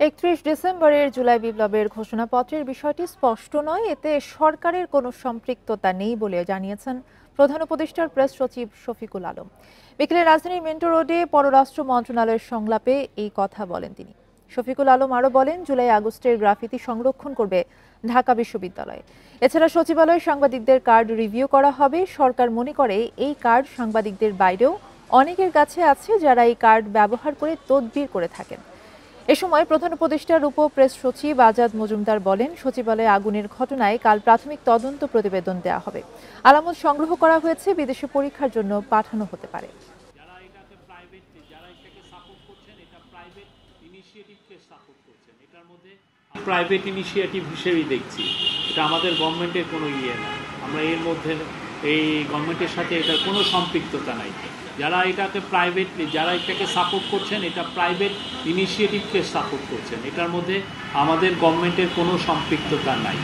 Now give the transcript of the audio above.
৩১ ডিসেম্বরের জুলাই বিপ্লবের ঘোষণাপত্রের বিষয়টি স্পষ্ট নয়, এতে সরকারের কোনো সম্পৃক্ততা নেই বলে জানিয়েছেন প্রধান উপদেষ্টার প্রেস সচিব শফিকুল আলম। বিকেলে রাজধানীর মিন্টো রোডে পররাষ্ট্র মন্ত্রণালয়ের সংলাপে এই কথা বলেন তিনি। শফিকুল আলম আরও বলেন, জুলাই আগস্টের গ্রাফিতি সংরক্ষণ করবে ঢাকা বিশ্ববিদ্যালয়। এছাড়া সচিবালয়ে সাংবাদিকদের কার্ড রিভিউ করা হবে। সরকার মনে করে এই কার্ড সাংবাদিকদের বাইরেও অনেকের কাছে আছে, যারা এই কার্ড ব্যবহার করে তদবির করে থাকেন। এ সময় প্রধান উপদেষ্টার উপ প্রেস সচিব আজাদ মজুমদার বলেন, সচিবালয়ে আগুনের ঘটনায় কাল প্রাথমিক তদন্ত প্রতিবেদন দেওয়া হবে। আলামত সংগ্রহ করা হয়েছে, বিদেশে পরীক্ষার জন্য পাঠানো হতে পারে। প্রাইভেট ইনিশিয়েটিভ হিসেবেই দেখছি, এটা আমাদের গভর্নমেন্টের কোনো ইয়ে না। আমরা এর মধ্যে এই গভর্নমেন্টের সাথে এটার কোনো সম্পৃক্ততা নাই। যারা এটাকে সাপোর্ট করছেন, এটা প্রাইভেট ইনিশিয়েটিভকে সাপোর্ট করছেন, এটার মধ্যে আমাদের গভর্নমেন্টের কোনো সম্পৃক্ততা নাই।